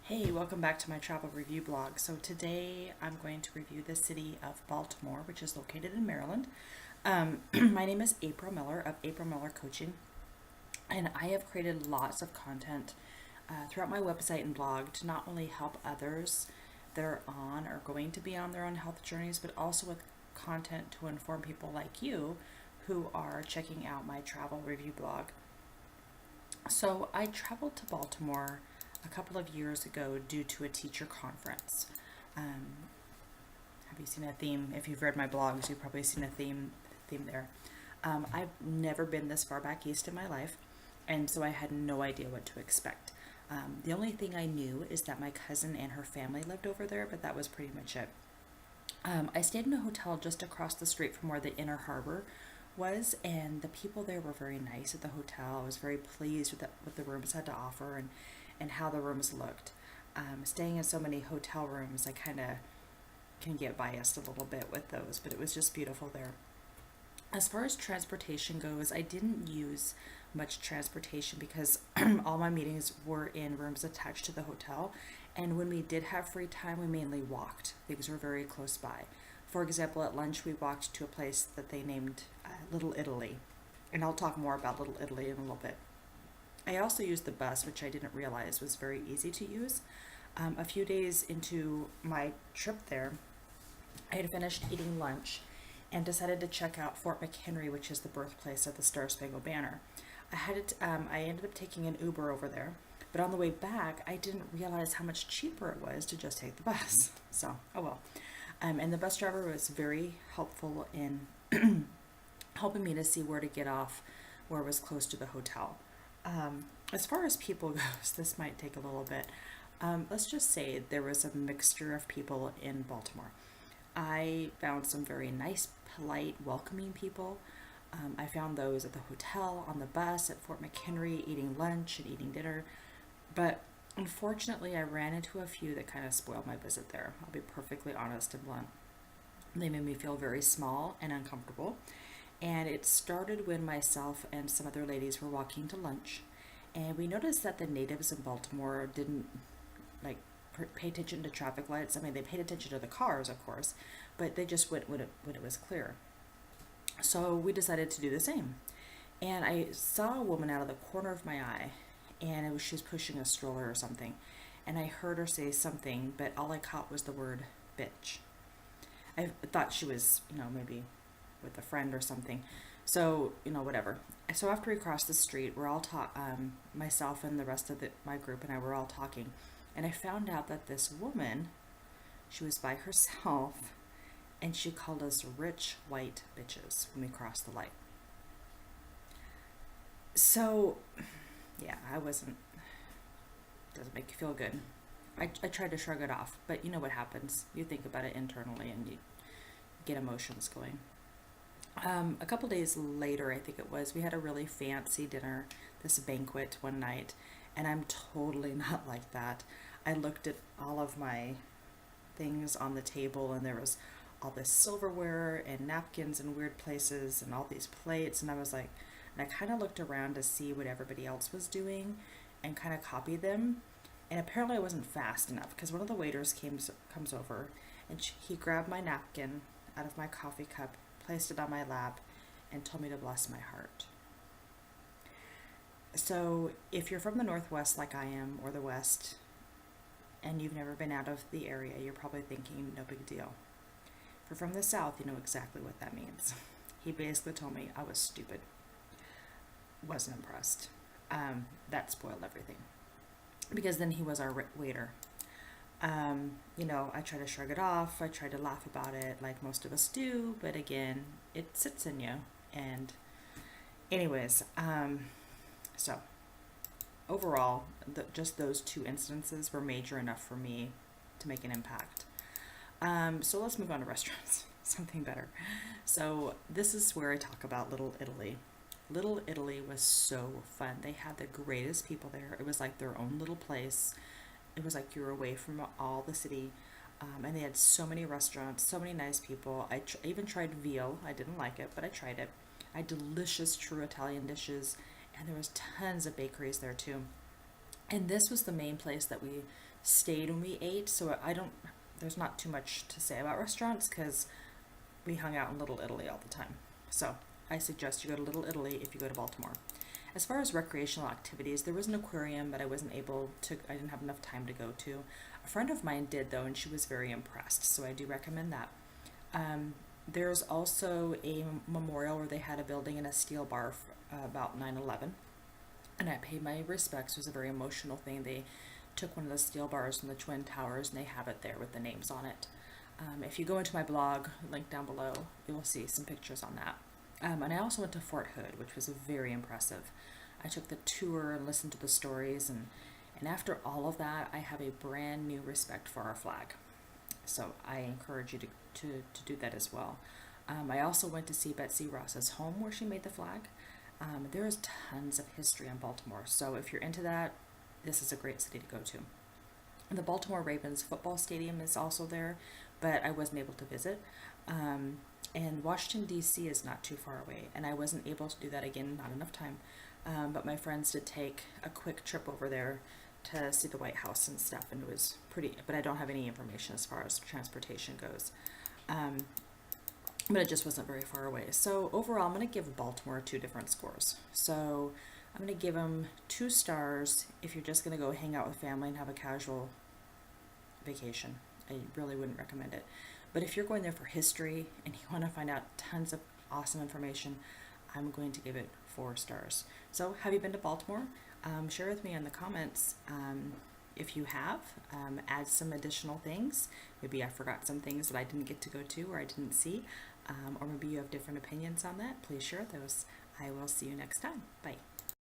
Hey, welcome back to my travel review blog. So today I'm going to review the city of Baltimore, which is located in Maryland. My name is April Miller of April Miller Coaching, and I have created lots of content throughout my website and blog to not only help others that are on or going to be on their own health journeys, but also with content to inform people like you who are checking out my travel review blog. So I traveled to Baltimore a couple of years ago due to a teacher conference. Um, have you seen a theme? If you've read my blogs, you've probably seen a theme there. I've never been this far back east in my life, and so I had no idea what to expect. The only thing I knew is that my cousin and her family lived over there, but that was pretty much it. I stayed in a hotel just across the street from where the Inner Harbor was, and the people there were very nice at the hotel. I was very pleased with what the rooms had to offer and how the rooms looked. Staying in so many hotel rooms, I kind of can get biased a little bit with those, but it was just beautiful there. As far as transportation goes, I didn't use much transportation because all my meetings were in rooms attached to the hotel. And when we did have free time, we mainly walked. Things were very close by. For example, at lunch, we walked to a place that they named Little Italy. And I'll talk more about Little Italy in a little bit. I also used the bus, which I didn't realize was very easy to use. A few days into my trip there, I had finished eating lunch and decided to check out Fort McHenry, which is the birthplace of the Star Spangled Banner. I ended up taking an Uber over there, but on the way back, I didn't realize how much cheaper it was to just take the bus. So, oh well. And the bus driver was very helpful in helping me to see where to get off, where it was close to the hotel. As far as people goes, this might take a little bit. Let's just say there was a mixture of people in Baltimore. I found some very nice, polite, welcoming people. I found those at the hotel, on the bus, at Fort McHenry, eating lunch and eating dinner. But unfortunately, I ran into a few that kind of spoiled my visit there. I'll be perfectly honest and blunt. They made me feel very small and uncomfortable. And it started when myself and some other ladies were walking to lunch. And we noticed that the natives in Baltimore didn't like pay attention to traffic lights. I mean, they paid attention to the cars, of course, but they just went when it was clear. So we decided to do the same. And I saw a woman out of the corner of my eye, and she was pushing a stroller or something. And I heard her say something, but all I caught was the word bitch. I thought she was, maybe with a friend or something. So, whatever. So after we crossed the street, we're all myself and the rest of my group and I were all talking. And I found out that this woman, she was by herself, and she called us rich white bitches when we crossed the light. So, yeah, doesn't make you feel good. I tried to shrug it off, but you know what happens. You think about it internally and you get emotions going. A couple days later, I think it was, we had a really fancy dinner, this banquet one night, and I'm totally not like that. I looked at all of my things on the table, and there was all this silverware and napkins in weird places and all these plates, and I was like, and I kind of looked around to see what everybody else was doing and kind of copied them. And apparently I wasn't fast enough because one of the waiters comes over and he grabbed my napkin out of my coffee cup, placed it on my lap, and told me to bless my heart. So if you're from the Northwest like I am, or the West, and you've never been out of the area, you're probably thinking, no big deal. If you're from the South, you know exactly what that means. He basically told me I was stupid. Wasn't impressed. That spoiled everything. Because then he was our waiter. I try to shrug it off. I try to laugh about it like most of us do, but again, it sits in you. And anyways, so overall, just those two instances were major enough for me to make an impact. So let's move on to restaurants, something better. So this is where I talk about Little Italy. Little Italy was so fun. They had the greatest people there. It was like their own little place. It was like you were away from all the city. And they had so many restaurants, so many nice people. I even tried veal. I didn't like it, but I tried it. I had delicious true Italian dishes, and there was tons of bakeries there too. And this was the main place that we stayed when we ate, so there's not too much to say about restaurants because we hung out in Little Italy all the time. So I suggest you go to Little Italy if you go to Baltimore. As far as recreational activities, there was an aquarium, but I didn't have enough time to go to. A friend of mine did though, and she was very impressed, so I do recommend that. There's also a memorial where they had a building and a steel bar about 9/11, and I paid my respects. It was a very emotional thing. They took one of the steel bars from the Twin Towers and they have it there with the names on it. If you go into my blog, link down below, you will see some pictures on that. And I also went to Fort Hood, which was very impressive. I took the tour and listened to the stories, and after all of that, I have a brand new respect for our flag. So I encourage you to do that as well. I also went to see Betsy Ross's home where she made the flag. There is tons of history in Baltimore, so if you're into that, this is a great city to go to. The Baltimore Ravens football stadium is also there, but I wasn't able to visit. And Washington, D.C. is not too far away, and I wasn't able to do that again, not enough time. But my friends did take a quick trip over there to see the White House and stuff, and it was pretty, but I don't have any information as far as transportation goes. But it just wasn't very far away. So overall, I'm going to give Baltimore 2 different scores. So I'm going to give them 2 stars if you're just going to go hang out with family and have a casual vacation. I really wouldn't recommend it. But if you're going there for history and you want to find out tons of awesome information, I'm going to give it 4 stars. So have you been to Baltimore? Share with me in the comments if you have. Add some additional things. Maybe I forgot some things that I didn't get to go to or I didn't see. Or maybe you have different opinions on that. Please share those. I will see you next time. Bye.